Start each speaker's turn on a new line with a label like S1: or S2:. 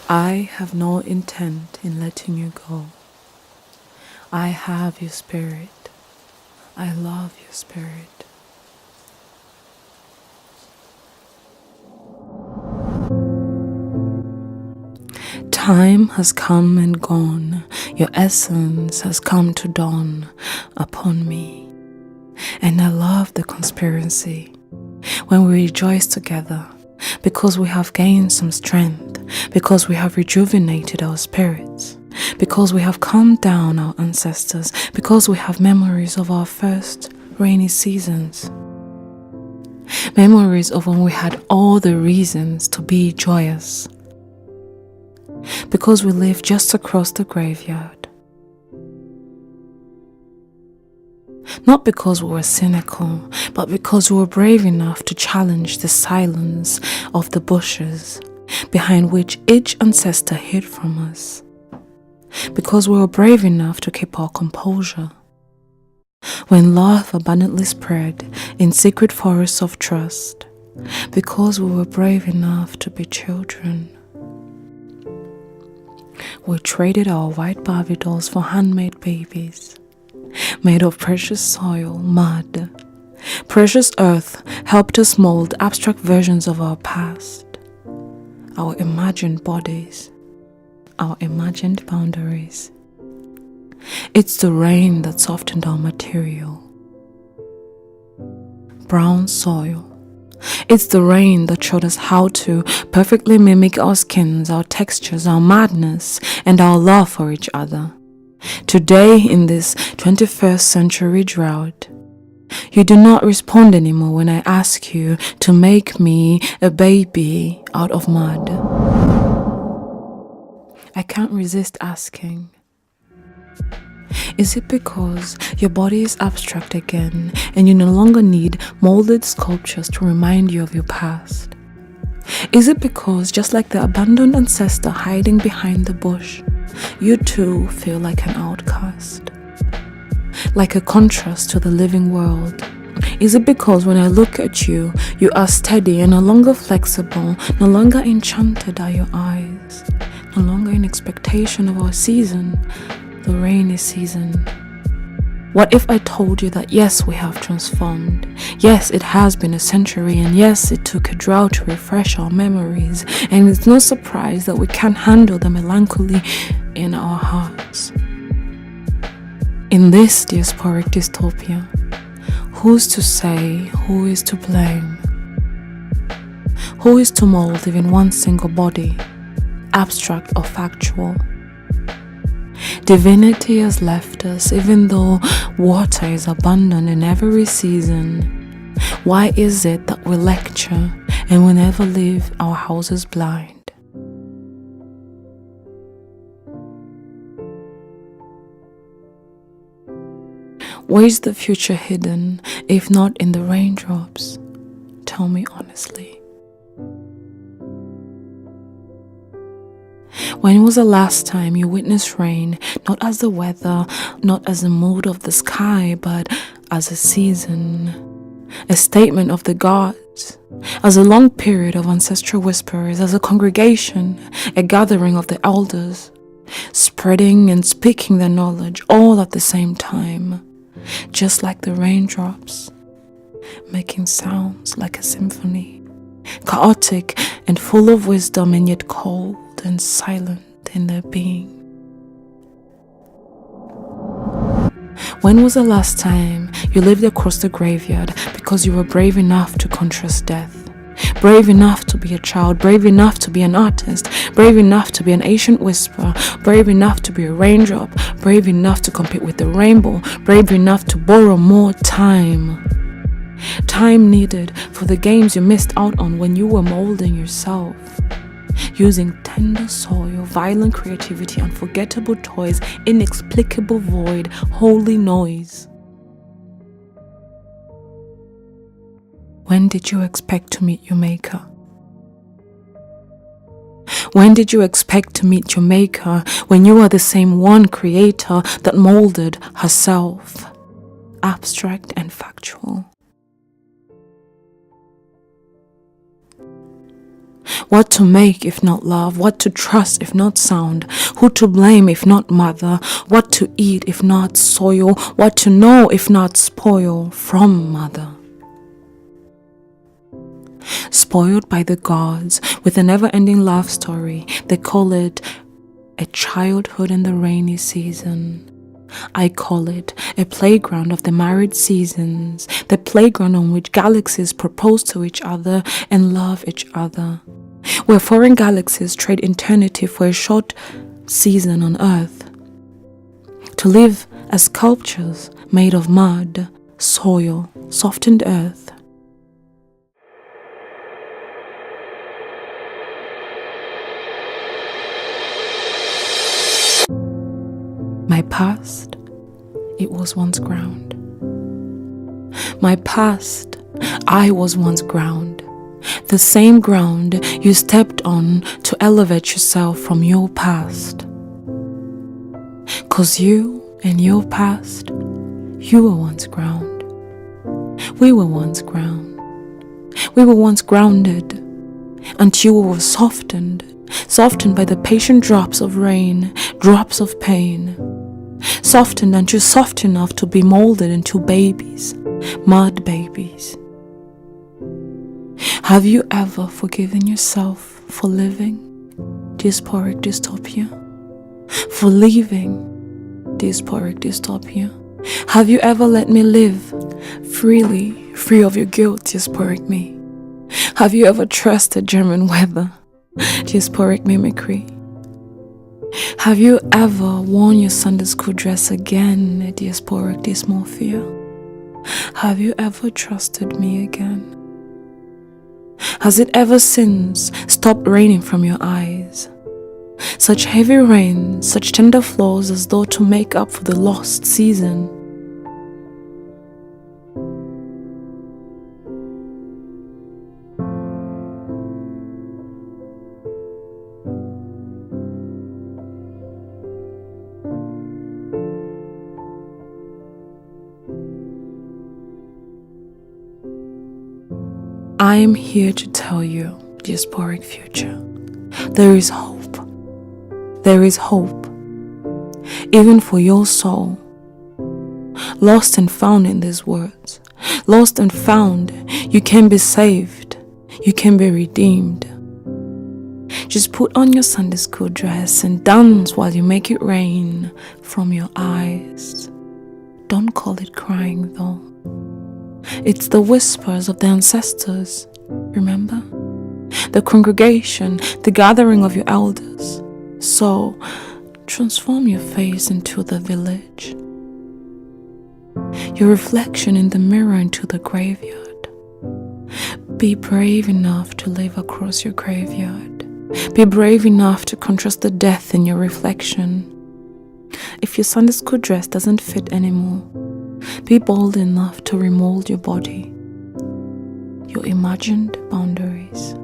S1: I have no intent in letting you go. I have your spirit. I love your spirit. Time has come and gone. Your essence has come to dawn upon me. And I love the conspiracy when we rejoice together because we have gained some strength, because we have rejuvenated our spirits, because we have calmed down our ancestors, because we have memories of our first rainy seasons. Memories of when we had all the reasons to be joyous. Because we lived just across the graveyard. Not because we were cynical, but because we were brave enough to challenge the silence of the bushes behind which each ancestor hid from us. Because we were brave enough to keep our composure. When love abundantly spread in secret forests of trust. Because we were brave enough to be children. We traded our white Barbie dolls for handmade babies, made of precious soil, mud. Precious earth helped us mold abstract versions of our past, our imagined bodies, our imagined boundaries. It's the rain that softened our material. Brown soil. It's the rain that showed us how to perfectly mimic our skins, our textures, our madness, and our love for each other. Today, in this 21st century drought, you do not respond anymore when I ask you to make me a baby out of mud. I can't resist asking. Is it because your body is abstract again and you no longer need molded sculptures to remind you of your past? Is it because, just like the abandoned ancestor hiding behind the bush, you too feel like an outcast? Like a contrast to the living world? Is it because when I look at you, you are steady and no longer flexible, no longer enchanted are your eyes, no longer in expectation of our season, the rainy season? What if I told you that yes, we have transformed, yes, it has been a century, and yes, it took a drought to refresh our memories, and it's no surprise that we can't handle the melancholy in our hearts. In this diasporic dystopia, who's to say who is to blame? Who is to mold even one single body, abstract or factual? Divinity has left us, even though water is abundant in every season. Why is it that we lecture and we never leave our houses blind? Where is the future hidden, if not in the raindrops? Tell me honestly. When was the last time you witnessed rain, not as the weather, not as the mood of the sky, but as a season, a statement of the gods, as a long period of ancestral whisperers, as a congregation, a gathering of the elders, spreading and speaking their knowledge all at the same time, just like the raindrops, making sounds like a symphony, chaotic and full of wisdom and yet cold and silent in their being. When was the last time you lived across the graveyard because you were brave enough to contrast death? Brave enough to be a child, brave enough to be an artist, brave enough to be an ancient whisperer, brave enough to be a raindrop, brave enough to compete with the rainbow, brave enough to borrow more time. Time needed for the games you missed out on when you were molding yourself. Using tender soil, violent creativity, unforgettable toys, inexplicable void, holy noise. When did you expect to meet your maker? When did you expect to meet your maker when you are the same one creator that molded herself, abstract and factual? What to make if not love? What to trust if not sound? Who to blame if not mother? What to eat if not soil? What to know if not spoil from mother? Spoiled by the gods with a never-ending love story. They call it a childhood in the rainy season. I call it a playground of the married seasons, the playground on which galaxies propose to each other and love each other, where foreign galaxies trade eternity for a short season on Earth, to live as sculptures made of mud, soil, softened earth. My past, it was once ground. My past, I was once ground. The same ground you stepped on to elevate yourself from your past. 'Cause you and your past, you were once ground. We were once ground. We were once grounded until we were softened by the patient drops of rain, drops of pain. Softened until soft enough to be molded into babies, mud babies. Have you ever forgiven yourself for living diasporic dystopia? For leaving diasporic dystopia? Have you ever let me live freely, free of your guilt, diasporic me? Have you ever trusted German weather, diasporic mimicry? Have you ever worn your Sunday school dress again, a diasporic dysmorphia? Have you ever trusted me again? Has it ever since stopped raining from your eyes? Such heavy rain, such tender flows as though to make up for the lost season. I am here to tell you, diasporic future, there is hope. There is hope, even for your soul. Lost and found in these words, lost and found, you can be saved, you can be redeemed. Just put on your Sunday school dress and dance while you make it rain from your eyes. Don't call it crying though. It's the whispers of the ancestors, remember? The congregation, the gathering of your elders. So, transform your face into the village. Your reflection in the mirror into the graveyard. Be brave enough to live across your graveyard. Be brave enough to contrast the death in your reflection. If your Sunday school dress doesn't fit anymore, be bold enough to remold your body, your imagined boundaries.